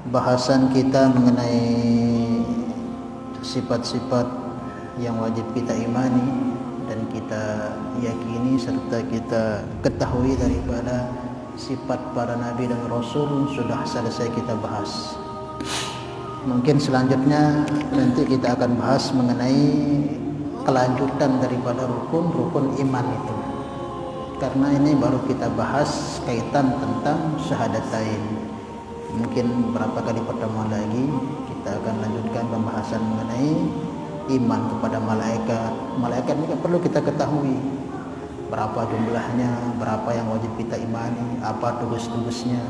bahasan kita mengenai sifat-sifat yang wajib kita imani dan kita yakini serta kita ketahui daripada sifat para nabi dan rasul sudah selesai kita bahas. Mungkin selanjutnya nanti kita akan bahas mengenai kelanjutan daripada rukun iman itu, karena ini baru kita bahas kaitan tentang syahadatain. Mungkin beberapa kali pertemuan lagi kita akan lanjutkan pembahasan mengenai iman kepada malaikat. Malaikat ini perlu kita ketahui berapa jumlahnya, berapa yang wajib kita imani, apa tugas-tugasnya.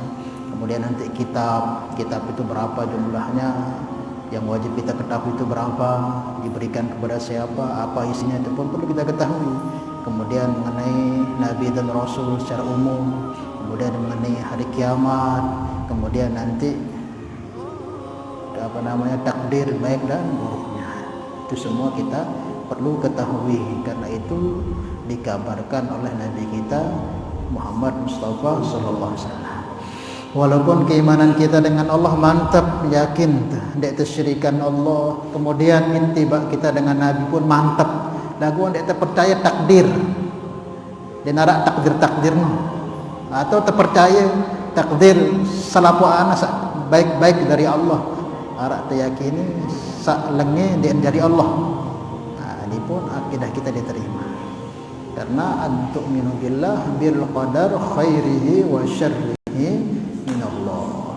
Kemudian nanti kitab itu berapa jumlahnya, yang wajib kita ketahui itu berapa, diberikan kepada siapa, apa isinya itu pun perlu kita ketahui. Kemudian mengenai nabi dan rasul secara umum, kemudian mengenai hari kiamat, kemudian nanti takdir baik dan buruknya. Itu semua kita perlu ketahui, karena itu dikabarkan oleh nabi kita Muhammad Mustafa sallallahu alaihi wasallam. Walaupun keimanan kita dengan Allah mantap, yakin tidak tersyirikan Allah, kemudian intibak kita dengan nabi pun mantap, lagu tidak terpercaya takdir dan narak takdir-takdirnya, atau terpercaya takdir salapu anas baik-baik dari Allah, arak teyakini sak lenge dari Allah. Nah, ini pun akidah kita diterima, karena antuk minu billah bil qadar khairihi wa syarrihi minallah.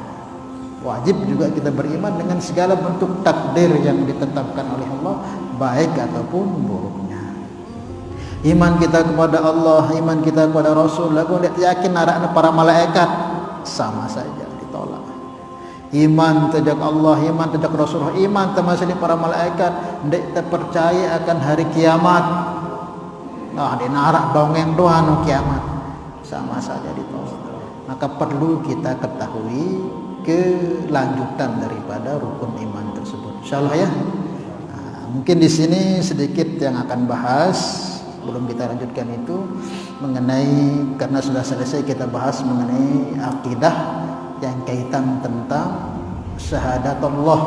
Wajib juga kita beriman dengan segala bentuk takdir yang ditetapkan oleh Allah, baik ataupun buruknya. Iman kita kepada Allah, iman kita kepada Rasul, lagu tidak yakin narak para malaikat, sama saja ditolak. Iman terhadap Allah, iman terhadap Rasulullah, iman termasuk para malaikat, tidak terpercaya akan hari kiamat. Nah, di narak dongeng doang kiamat, sama saja ditolak. Maka perlu kita ketahui kelanjutan daripada rukun iman tersebut. Insyaallah ya. Nah, mungkin di sini sedikit yang akan bahas, belum kita lanjutkan itu mengenai, karena sudah selesai kita bahas mengenai akidah yang kaitan tentang syahadatullah,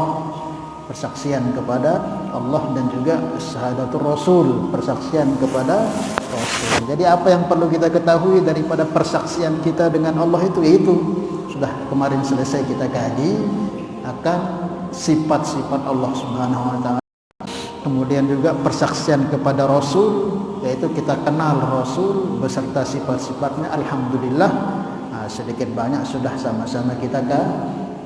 persaksian kepada Allah, dan juga syahadatul Rasul, persaksian kepada Rasul. Jadi apa yang perlu kita ketahui daripada persaksian kita dengan Allah itu, yaitu sudah kemarin selesai kita kaji akan sifat-sifat Allah Subhanahu wa taala. Kemudian juga persaksian kepada Rasul, yaitu kita kenal Rasul beserta sifat-sifatnya. Alhamdulillah, sedikit banyak sudah sama-sama kita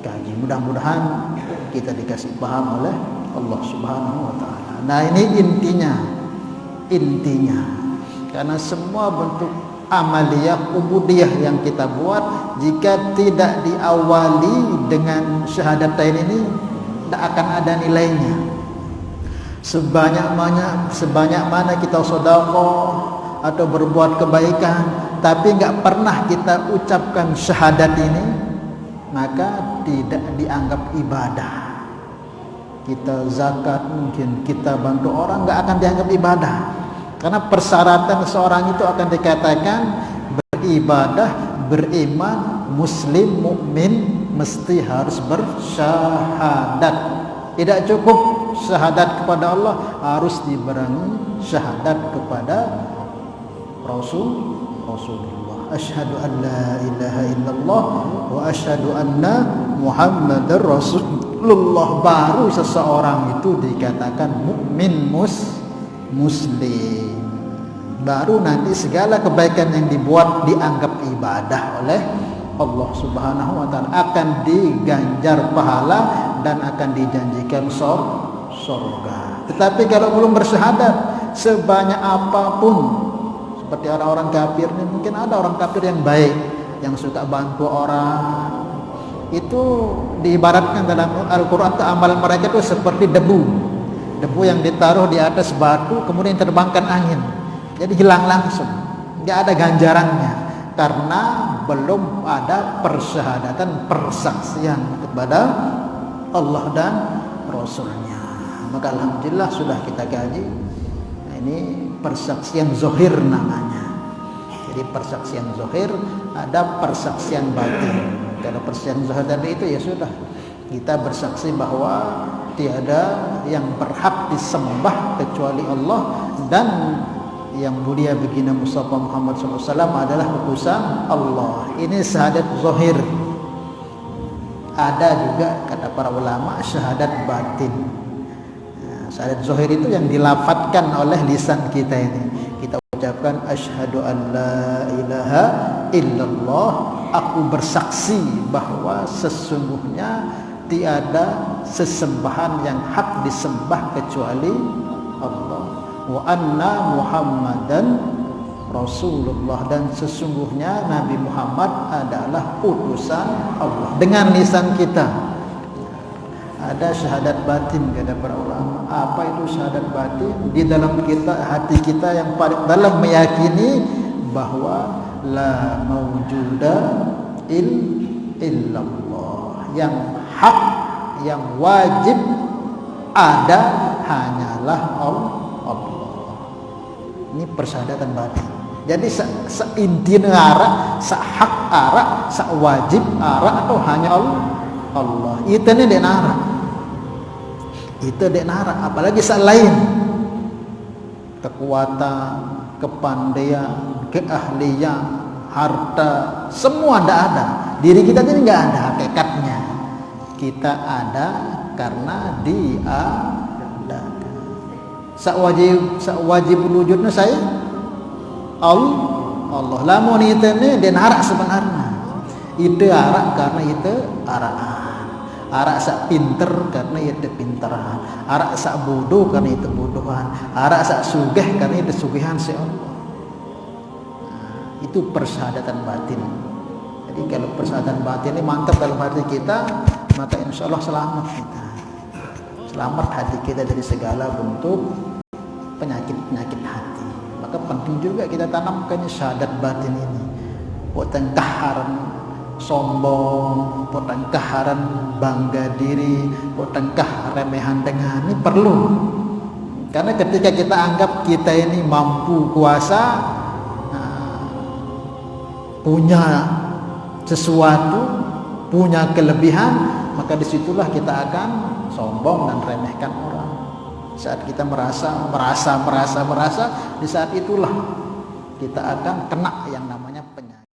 kaji. Mudah-mudahan kita dikasih paham oleh Allah Subhanahu wa taala. Nah, ini intinya. Karena semua bentuk amaliyah ubudiyah yang kita buat, jika tidak diawali dengan syahadatain ini, tidak akan ada nilainya. Sebanyak mana kita sedekah atau berbuat kebaikan, tapi enggak pernah kita ucapkan syahadat ini, maka tidak dianggap ibadah. Kita zakat, mungkin kita bantu orang, enggak akan dianggap ibadah. Karena persyaratan seorang itu akan dikatakan beribadah, beriman, muslim, mukmin, mesti harus bersyahadat. Tidak cukup syahadat kepada Allah, harus dibarengi syahadat kepada Rasulullah. Asyhadu an la ilaha illallah wa asyhadu anna Muhammadar Rasulullah. Baru seseorang itu dikatakan mukmin muslim. Baru nanti segala kebaikan yang dibuat dianggap ibadah oleh Allah Subhanahu wa taala, akan diganjar pahala dan akan dijanjikan surga. Tetapi kalau belum bersyahadat, sebanyak apapun, seperti orang-orang kafir ini, mungkin ada orang kafir yang baik, yang suka bantu orang, itu diibaratkan dalam Al-Quran, amalan mereka itu seperti debu yang ditaruh di atas batu kemudian terbangkan angin, jadi hilang langsung, nggak ada ganjarannya, karena belum ada persyahadatan, persaksian kepada Allah dan Rasulnya. Maka alhamdulillah sudah kita kaji. Nah, ini persaksian zohir namanya. Jadi persaksian zohir, ada persaksian batin. Kalau persaksian zohir tadi itu ya sudah, Kita bersaksi bahwa tiada yang berhak disembah kecuali Allah, dan yang mulia baginda Mustafa Muhammad SAW adalah utusan Allah. Ini syahadat zahir. Ada juga kata para ulama syahadat batin. Syahadat zahir itu yang dilafatkan oleh lisan kita ini. Kita ucapkan asyhadu an la ilaha illallah, aku bersaksi bahwa sesungguhnya tiada sesembahan yang hak disembah kecuali Allah, wa anna Muhammadan Rasulullah, dan sesungguhnya Nabi Muhammad adalah utusan Allah. Dengan lisan kita. Ada syahadat batin kata para ulama. Apa itu syahadat batin? Di dalam hati kita yang paling dalam meyakini bahwa la mawjuda illallah, yang hak, yang wajib ada hanyalah Allah. Ini persyahadatan batin. Jadi seinti negara, sehak ara, sewajib ara atau hanya Allah. Itu ni dek nara. Itu dek nara. Apalagi selain kekuatan, kepandaian, keahlian, harta, semua tidak ada. Diri kita ini nggak ada hakikatnya. Kita ada karena diadakan. Sewajib wujudnya saya Allah. Lamun itu ni den arak sebenarnya. Itu arak karena itu arakan. Arak sak pinter karena itu pinteran. Arak sak bodoh karena itu bodohan. Arak sak sugih karena itu sugihan si Allah. Itu persyahadatan batin. Jadi kalau persyahadatan batin ini mantap dalam hati kita, maka insya Allah selamat kita. Selamat hati kita dari segala bentuk penyakit-penyakit hati. Maka penting juga kita tanamkan syahadat batin ini. Bukan kaharan sombong, bukan kaharan bangga diri, bukan remehan dengan ini perlu. Karena ketika kita anggap kita ini mampu kuasa, punya sesuatu, punya kelebihan, maka disitulah kita akan sombong dan remehkan orang. Saat kita merasa, di saat itulah kita akan kena yang namanya penyakit.